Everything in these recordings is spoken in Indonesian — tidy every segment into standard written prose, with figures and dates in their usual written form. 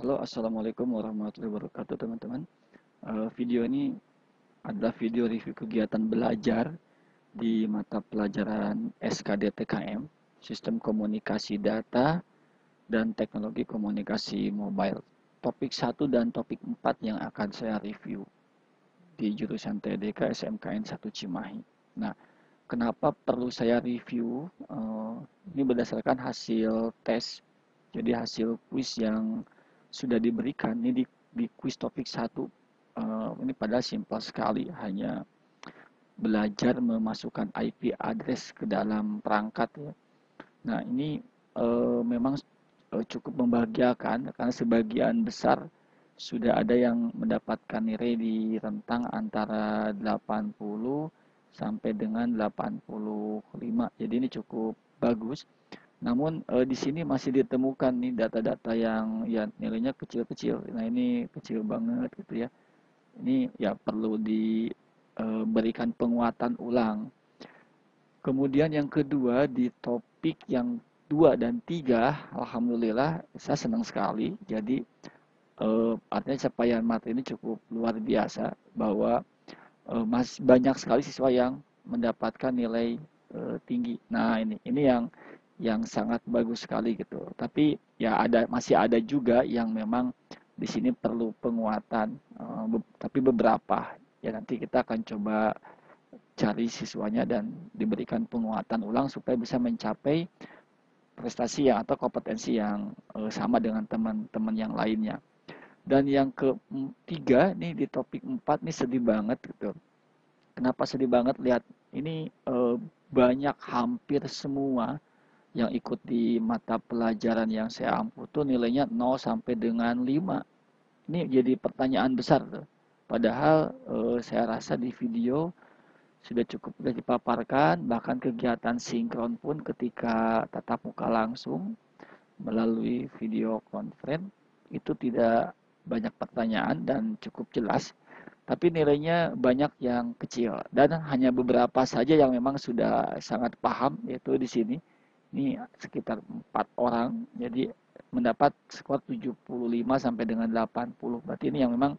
Halo, Assalamualaikum warahmatullahi wabarakatuh, teman-teman. Video ini adalah video review kegiatan belajar di mata pelajaran SKDTKM, Sistem Komunikasi Data dan Teknologi Komunikasi Mobile. Topik 1 dan topik 4 yang akan saya review di jurusan TDK SMKN 1 Cimahi. Nah, kenapa perlu saya review? Ini berdasarkan hasil tes, jadi hasil kuis yang sudah diberikan. Ini di kuis topik 1. Ini padahal simpel sekali, hanya belajar memasukkan IP address ke dalam perangkat ya. Nah, ini memang cukup membahagiakan karena sebagian besar sudah ada yang mendapatkan nilai di rentang antara 80 sampai dengan 85. Jadi ini cukup bagus. Namun di sini masih ditemukan nih data-data yang ya nilainya kecil-kecil. Nah, ini kecil banget gitu ya. Ini ya perlu diberikan penguatan ulang. Kemudian yang kedua di topik yang 2 dan 3, alhamdulillah saya senang sekali. Jadi artinya capaian materi ini cukup luar biasa bahwa masih banyak sekali siswa yang mendapatkan nilai tinggi. Nah, ini yang sangat bagus sekali gitu. Tapi ya masih ada juga yang memang di sini perlu penguatan. Tapi beberapa ya nanti kita akan coba cari siswanya dan diberikan penguatan ulang supaya bisa mencapai prestasi yang atau kompetensi yang sama dengan teman-teman yang lainnya. Dan yang ketiga nih di topik 4 nih sedih banget gitu. Kenapa sedih banget? Lihat ini banyak hampir semua yang ikut di mata pelajaran yang saya ampu tuh nilainya 0 sampai dengan 5. Ini jadi pertanyaan besar tuh. Padahal saya rasa di video sudah cukup dipaparkan, bahkan kegiatan sinkron pun ketika tatap muka langsung melalui video conference itu tidak banyak pertanyaan dan cukup jelas, tapi nilainya banyak yang kecil dan hanya beberapa saja yang memang sudah sangat paham, yaitu di sini ini sekitar 4 orang, jadi mendapat skor 75 sampai dengan 80. Berarti ini yang memang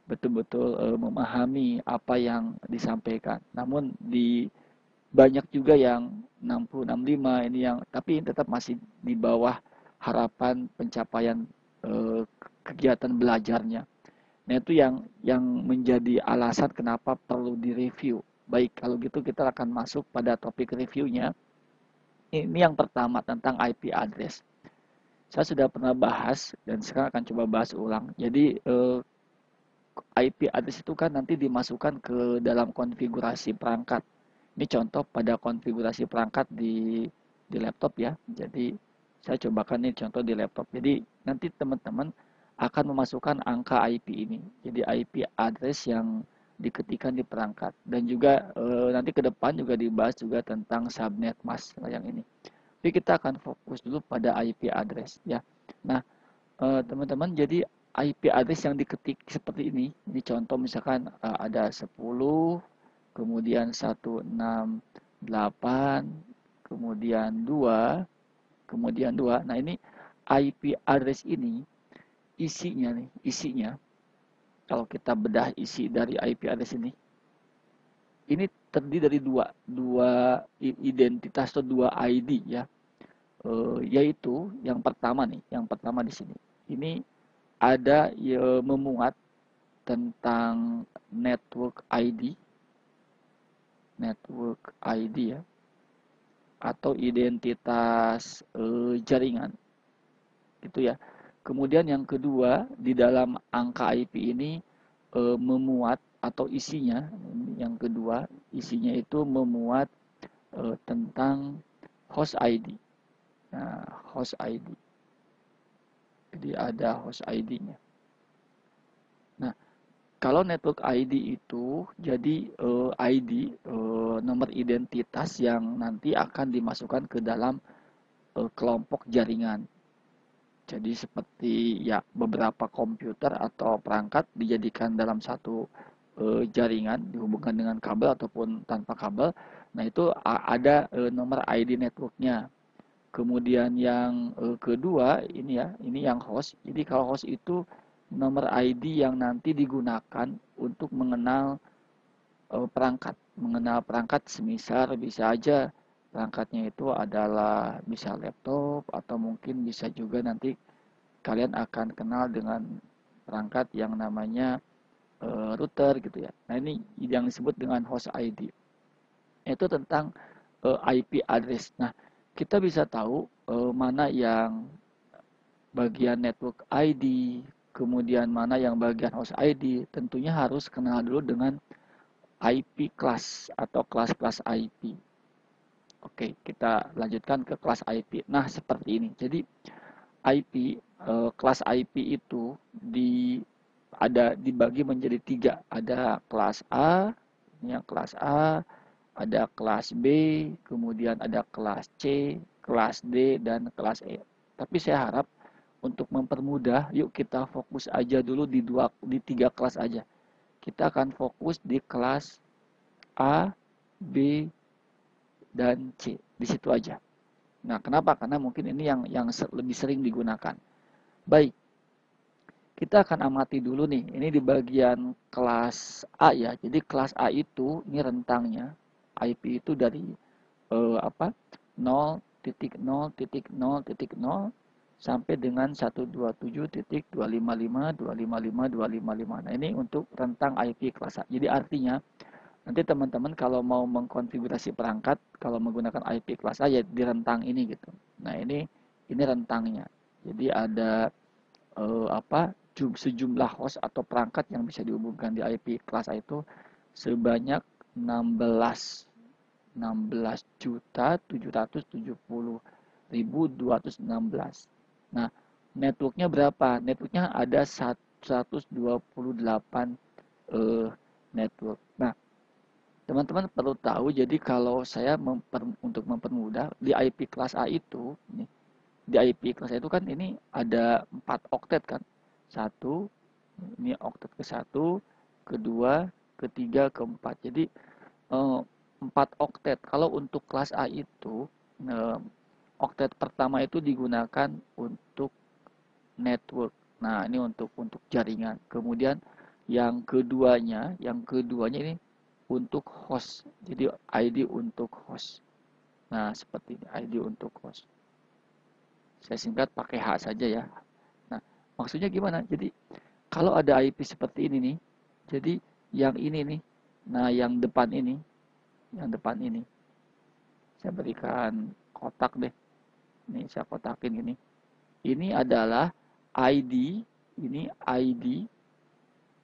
betul-betul memahami apa yang disampaikan. Namun di banyak juga yang 60, 65 ini yang tapi tetap masih di bawah harapan pencapaian kegiatan belajarnya. Nah, itu yang menjadi alasan kenapa perlu direview. Baik, kalau gitu kita akan masuk pada topik reviewnya. Ini yang pertama tentang IP address. Saya sudah pernah bahas dan sekarang akan coba bahas ulang. Jadi IP address itu kan nanti dimasukkan ke dalam konfigurasi perangkat. Ini contoh pada konfigurasi perangkat di laptop ya. Jadi saya cobakan nih contoh di laptop. Jadi nanti teman-teman akan memasukkan angka IP ini. Jadi IP address yang diketikkan di perangkat. Dan juga nanti ke depan juga dibahas juga tentang subnet mask yang ini. Tapi kita akan fokus dulu pada IP address ya. Nah, teman-teman, jadi IP address yang diketik seperti ini contoh misalkan ada 10, kemudian 168, kemudian 2, kemudian 2. Nah, ini IP address ini isinya kalau kita bedah isi dari IP address ini terdiri dari dua identitas atau dua ID ya. Yaitu yang pertama di sini. Ini ada memuat tentang network ID ya, atau identitas jaringan gitu ya. Kemudian yang kedua di dalam angka IP ini memuat atau isinya, yang kedua isinya itu memuat tentang host ID. Nah, host ID. Jadi ada host ID-nya. Nah, kalau network ID itu jadi ID nomor identitas yang nanti akan dimasukkan ke dalam kelompok jaringan. Jadi seperti ya beberapa komputer atau perangkat dijadikan dalam satu jaringan dihubungkan dengan kabel ataupun tanpa kabel. Nah, itu ada nomor ID networknya. Kemudian yang kedua ini ya, ini yang host. Jadi kalau host itu nomor ID yang nanti digunakan untuk mengenal perangkat. Mengenal perangkat semisal bisa aja perangkatnya itu adalah bisa laptop atau mungkin bisa juga nanti kalian akan kenal dengan perangkat yang namanya router gitu ya. Nah ini yang disebut dengan host ID. Itu tentang IP address. Nah kita bisa tahu mana yang bagian network ID, kemudian mana yang bagian host ID. Tentunya harus kenal dulu dengan IP class atau kelas-kelas IP. Oke, kita lanjutkan ke kelas IP. Nah, seperti ini. Jadi IP kelas IP itu dibagi menjadi tiga. Ada kelas A, ini yang kelas A, ada kelas B, kemudian ada kelas C, kelas D, dan kelas E. Tapi saya harap untuk mempermudah, yuk kita fokus aja dulu di tiga kelas aja. Kita akan fokus di kelas A, B, dan C. Di situ aja. Nah, kenapa? Karena mungkin ini yang lebih sering digunakan. Baik, kita akan amati dulu nih. Ini di bagian kelas A ya. Jadi kelas A itu ini rentangnya IP itu dari 0.0.0.0 sampai dengan 127.255.255.255. Nah, ini untuk rentang IP kelas A. Jadi artinya nanti teman-teman kalau mau mengkonfigurasi perangkat kalau menggunakan IP kelas A ya di rentang ini gitu. Nah, ini rentangnya. Jadi ada sejumlah host atau perangkat yang bisa dihubungkan di IP kelas A itu sebanyak 16.770.216. Nah, networknya berapa? Networknya ada 128 network. Nah, teman-teman perlu tahu, jadi kalau saya untuk mempermudah di IP kelas A itu, di IP kelas A itu kan ini ada 4 oktet kan. Satu, ini oktet ke-1, kedua, ketiga, keempat. Jadi 4 oktet. Kalau untuk kelas A itu oktet pertama itu digunakan untuk network. Nah, ini untuk jaringan. Kemudian yang keduanya ini untuk host. Jadi ID untuk host. Nah, seperti ini ID untuk host. Saya singkat pakai H saja ya. Nah, maksudnya gimana? Jadi kalau ada IP seperti ini nih, jadi yang ini nih, nah yang depan ini, saya berikan kotak deh. Ini saya kotakin gini. Ini adalah ID, ini ID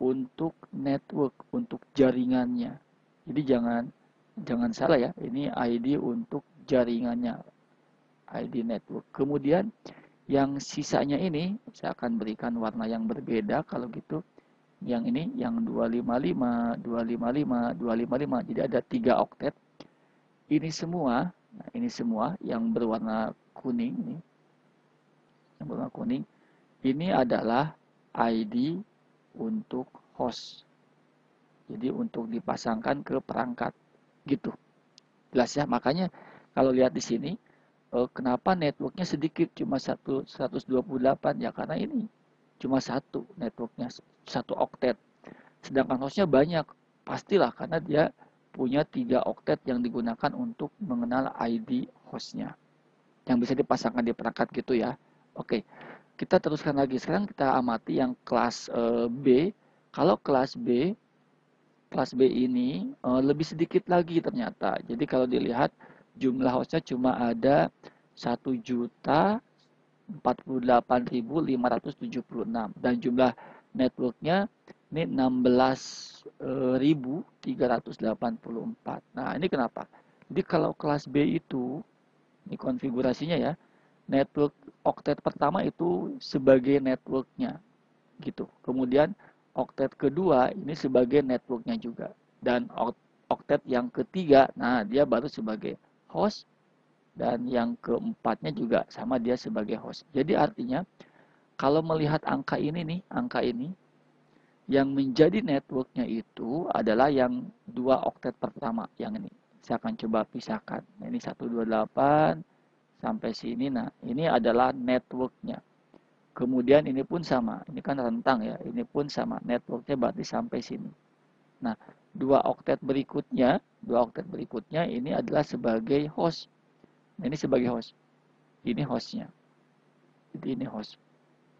untuk network, untuk jaringannya. Jadi jangan salah ya, ini ID untuk jaringannya, ID network. Kemudian yang sisanya ini saya akan berikan warna yang berbeda kalau gitu. Yang ini yang 255, 255, 255. Jadi ada 3 oktet. Ini semua, nah ini semua yang berwarna kuning ini, yang berwarna kuning, ini adalah ID untuk host. Jadi untuk dipasangkan ke perangkat gitu. Jelas ya, makanya kalau lihat di sini kenapa networknya sedikit cuma 128 ya karena ini cuma satu networknya, satu oktet. Sedangkan hostnya banyak, pastilah karena dia punya 3 oktet yang digunakan untuk mengenal ID hostnya yang bisa dipasangkan di perangkat gitu ya. Oke, kita teruskan lagi. Sekarang kita amati yang kelas B. Kalau kelas B ini lebih sedikit lagi ternyata. Jadi kalau dilihat jumlah hostnya cuma ada 1.048.576 dan jumlah networknya ini 16.384. Nah, ini kenapa? Jadi kalau kelas B itu, ini konfigurasinya ya, network oktet pertama itu sebagai networknya, gitu. Kemudian oktet kedua ini sebagai networknya juga. Dan oktet yang ketiga, nah dia baru sebagai host. Dan yang keempatnya juga sama dia sebagai host. Jadi artinya, kalau melihat angka ini nih, angka ini, yang menjadi networknya itu adalah yang 2 oktet pertama, yang ini. Saya akan coba pisahkan. Nah, ini 128, sampai sini. Nah, ini adalah networknya. Kemudian ini pun sama, ini kan rentang ya, ini pun sama, networknya berarti sampai sini. Nah, dua oktet berikutnya ini adalah sebagai host. Nah, ini sebagai host. Ini hostnya. Jadi ini host.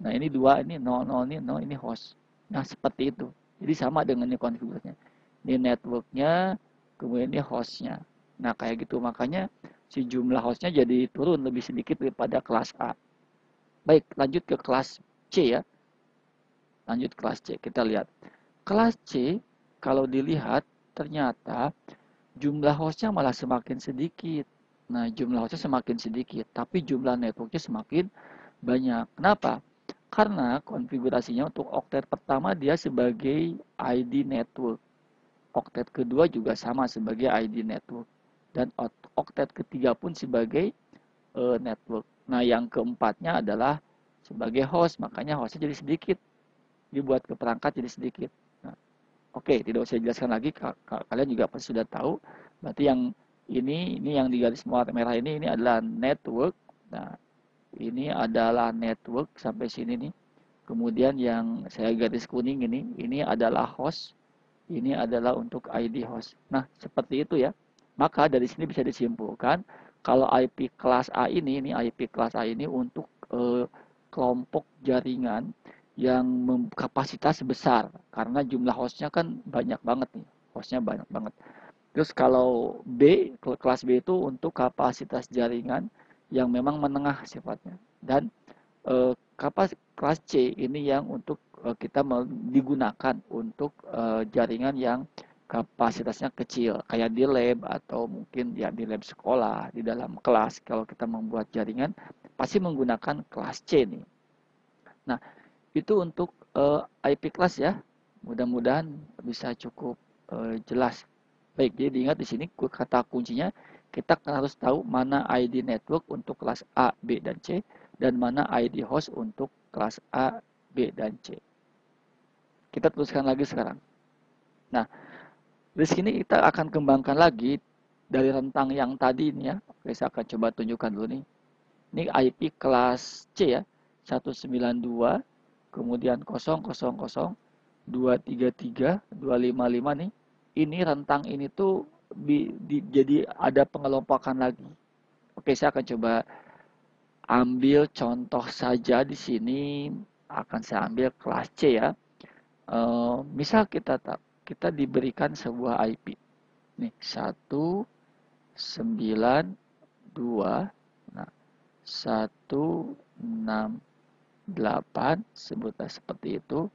Nah, ini dua, ini 00, ini 0, ini host. Nah, seperti itu. Jadi sama dengan ini konfigurasinya. Ini networknya, kemudian ini hostnya. Nah, kayak gitu. Makanya si jumlah hostnya jadi turun lebih sedikit daripada kelas A. Baik, lanjut ke kelas C ya. Lanjut kelas C. Kita lihat. Kelas C, kalau dilihat, ternyata jumlah hostnya malah semakin sedikit. Nah, jumlah hostnya semakin sedikit, tapi jumlah networknya semakin banyak. Kenapa? Karena konfigurasinya untuk oktet pertama dia sebagai ID network. Oktet kedua juga sama sebagai ID network. Dan oktet ketiga pun sebagai network. Nah, yang keempatnya adalah sebagai host, makanya hostnya jadi sedikit. Dibuat ke perangkat jadi sedikit. Nah, oke, tidak usah jelaskan lagi, kalian juga pasti sudah tahu. Berarti yang ini yang di garis merah ini adalah network. Nah, ini adalah network sampai sini nih. Kemudian yang saya garis kuning ini adalah host. Ini adalah untuk ID host. Nah, seperti itu ya. Maka dari sini bisa disimpulkan kalau IP kelas A ini IP kelas A ini untuk kelompok jaringan yang kapasitas besar karena jumlah hostnya kan banyak banget nih. Hostnya banyak banget. Terus kalau kelas B itu untuk kapasitas jaringan yang memang menengah sifatnya. Dan kelas C ini yang untuk kita digunakan untuk jaringan yang kapasitasnya kecil, kayak di lab atau mungkin ya di lab sekolah, di dalam kelas. Kalau kita membuat jaringan, pasti menggunakan kelas C nih. Nah, itu untuk IP kelas ya. Mudah-mudahan bisa cukup jelas. Baik, jadi diingat di sini kata kuncinya kita harus tahu mana ID network untuk kelas A, B, dan C dan mana ID host untuk kelas A, B, dan C. Kita teruskan lagi sekarang. Nah, di sini kita akan kembangkan lagi dari rentang yang tadi ini ya. Oke, saya akan coba tunjukkan dulu nih. Ini IP kelas C ya. 192, kemudian 000, 233, 255 nih. Ini rentang ini tuh jadi ada pengelompokan lagi. Oke, saya akan coba ambil contoh saja di sini. Akan saya ambil kelas C ya. Misal kita diberikan sebuah IP. Nih, 192, nah, 168, sebutlah seperti itu,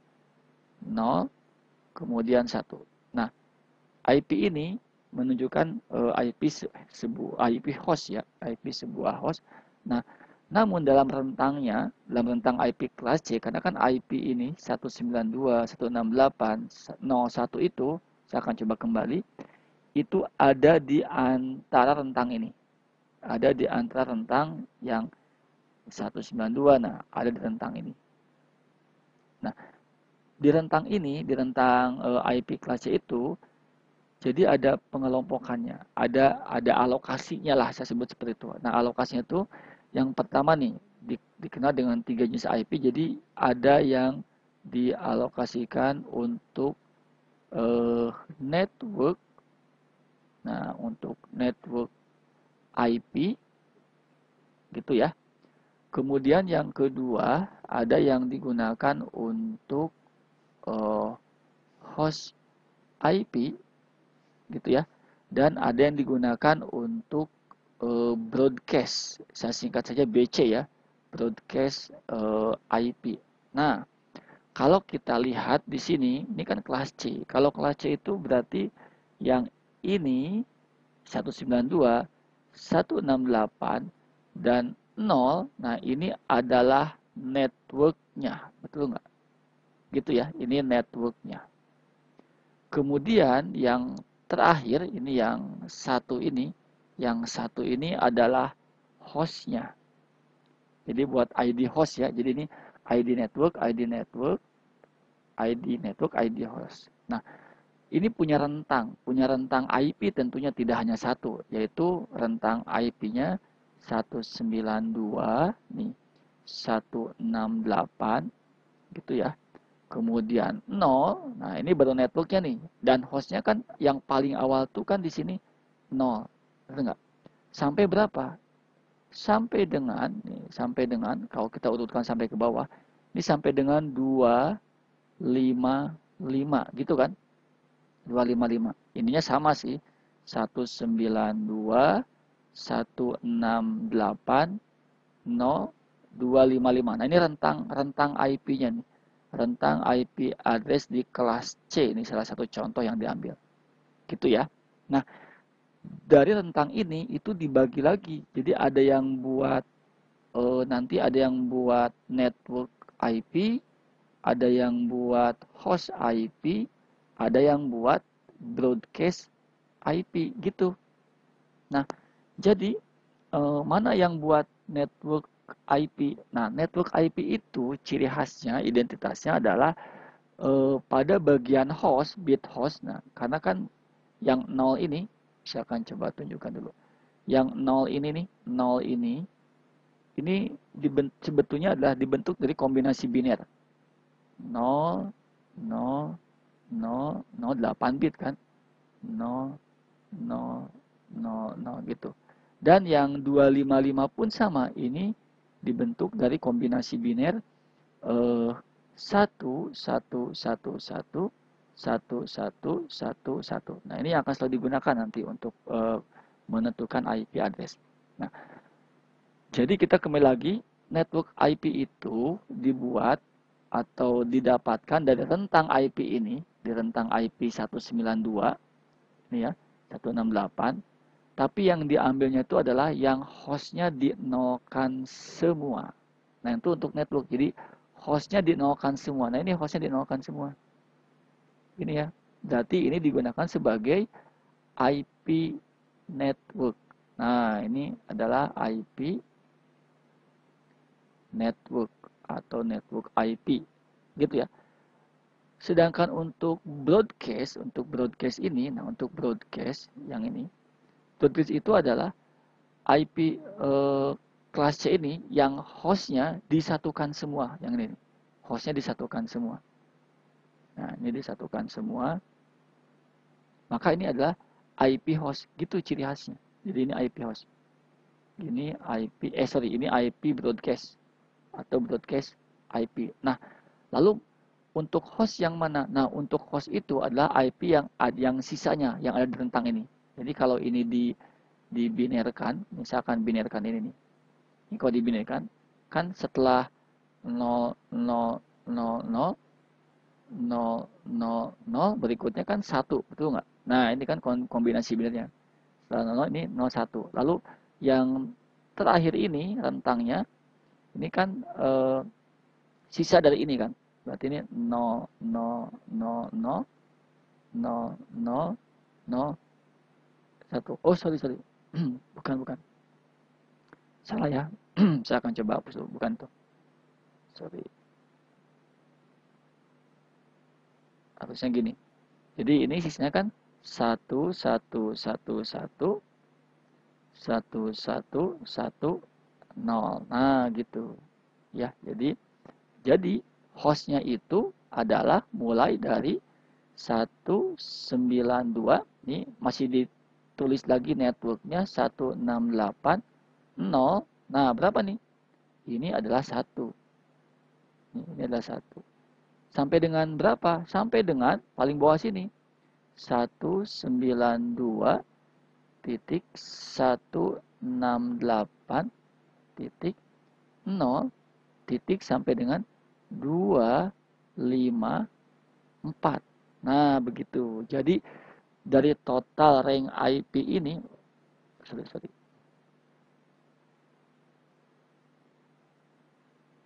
0, kemudian 1. Nah, IP ini menunjukkan IP host ya, IP sebuah host. Nah, namun dalam rentang IP kelas C, karena kan IP ini 192, 168, 01 itu, saya akan coba kembali, itu ada di antara rentang ini. Ada di antara rentang yang 192, nah ada di rentang ini. Nah, di rentang ini, di rentang IP kelas C itu, jadi ada pengelompokannya, ada alokasinya lah, saya sebut seperti itu. Nah, alokasinya itu yang pertama nih dikenal dengan 3 jenis IP. Jadi ada yang dialokasikan untuk network. Nah, untuk network IP gitu ya. Kemudian yang kedua ada yang digunakan untuk host IP gitu ya. Dan ada yang digunakan untuk broadcast. Saya singkat saja BC ya. Broadcast IP. Nah, kalau kita lihat di sini, ini kan kelas C. Kalau kelas C itu berarti yang ini 192, 168, dan 0. Nah, ini adalah networknya. Betul nggak? Gitu ya, ini networknya. Kemudian yang terakhir, ini yang satu ini adalah hostnya. Jadi buat ID host ya. Jadi ini ID network, ID network, ID network, ID host. Nah, ini punya rentang IP tentunya tidak hanya satu, yaitu rentang IP-nya 192 nih 168 gitu ya. Kemudian 0. Nah, ini baru networknya nih. Dan hostnya kan yang paling awal tuh kan di sini 0. Betul nggak? Sampai berapa? Sampai dengan kalau kita urutkan sampai ke bawah, ini sampai dengan 255 gitu kan? 255. Ininya sama sih. 192 168 0 255. Nah, ini rentang IP-nya nih. Rentang IP address di kelas C. Ini salah satu contoh yang diambil. Gitu ya. Nah, dari rentang ini itu dibagi lagi. Jadi ada yang buat nanti ada yang buat network IP, ada yang buat host IP, ada yang buat broadcast IP gitu. Nah, jadi mana yang buat network IP? Nah, network IP itu ciri khasnya, identitasnya adalah pada bagian host, bit host. Nah, karena kan yang 0 ini, misalkan coba tunjukkan dulu. Yang 0 ini nih, 0 ini sebetulnya adalah dibentuk dari kombinasi biner. 0, 0, 0, 0, 8 bit kan. 0, 0, 0, 0 gitu. Dan yang 255 pun sama, ini dibentuk dari kombinasi biner 1, 1, 1, 1, 1, 1, 1, 1, 1. Nah, ini akan selalu digunakan nanti untuk menentukan IP address. Nah, jadi kita kembali lagi, network IP itu dibuat atau didapatkan dari rentang IP ini, di rentang IP 192, ini ya, 168. Tapi yang diambilnya itu adalah yang hostnya dinolkan semua. Nah, itu untuk network. Jadi, hostnya dinolkan semua. Nah, ini hostnya dinolkan semua. Ini ya. Berarti ini digunakan sebagai IP network. Nah, ini adalah IP network atau network IP. Gitu ya. Sedangkan untuk broadcast ini, nah untuk broadcast yang ini, broadcast itu adalah IP kelas C ini yang hostnya disatukan semua, yang ini. Hostnya disatukan semua. Nah, ini disatukan semua. Maka ini adalah IP host, gitu ciri khasnya. Jadi ini IP host. Ini ini IP broadcast atau broadcast IP. Nah, lalu untuk host yang mana? Nah, untuk host itu adalah IP yang sisanya yang ada di rentang ini. Jadi kalau ini dibinerkan, misalkan binerkan ini nih. Ini kalau dibinerkan, kan setelah 0, 0, 0, 0, 0, 0, 0, berikutnya kan 1, betul nggak? Nah, ini kan kombinasi binernya. Setelah 0, ini 0, 1. Lalu yang terakhir ini, rentangnya, ini kan sisa dari ini kan. Berarti ini 0, 0, 0, 0, 0, 0, 0, 1. Oh, sorry. Bukan. Salah ya. Saya akan coba hapus dulu. Bukan tuh. Sorry. Harusnya gini. Jadi ini sisanya kan 1, 1, 1, 1, 1, 1, 1, 0. Nah, gitu. Ya, jadi hostnya itu adalah mulai dari 192. Ini masih ditulis lagi networknya 1680. Nah, berapa nih? Ini adalah 1. Ini adalah 1. Sampai dengan berapa? Sampai dengan paling bawah sini. 192.168.0 sampai dengan 254. Nah, begitu. Jadi dari total rank IP ini, sorry.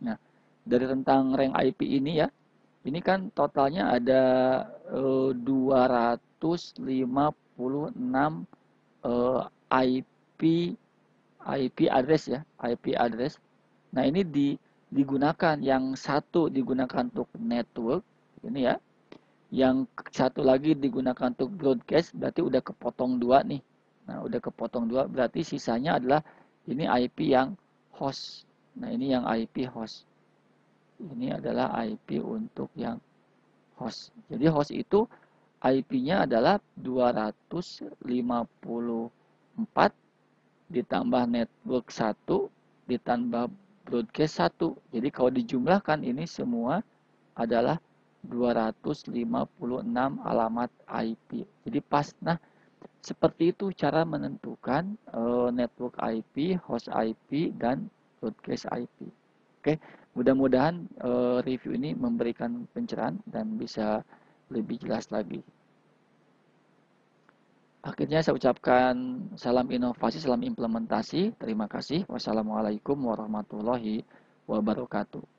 Nah, dari rentang rank IP ini ya, ini kan totalnya ada 256 IP address ya, IP address. Nah, ini digunakan, yang satu digunakan untuk network, ini ya. Yang satu lagi digunakan untuk broadcast, berarti udah kepotong 2 nih. Nah, udah kepotong 2, berarti sisanya adalah Ini IP yang host. Nah, ini yang IP host. Ini adalah IP untuk yang host. Jadi host itu IP-nya adalah 254 ditambah network 1 ditambah broadcast 1. Jadi kalau dijumlahkan ini semua adalah 256 alamat IP. Jadi pas. Nah, seperti itu cara menentukan network IP, host IP, dan broadcast IP. Oke, mudah-mudahan review ini memberikan pencerahan dan bisa lebih jelas lagi. Akhirnya saya ucapkan salam inovasi, salam implementasi. Terima kasih. Wassalamualaikum warahmatullahi wabarakatuh.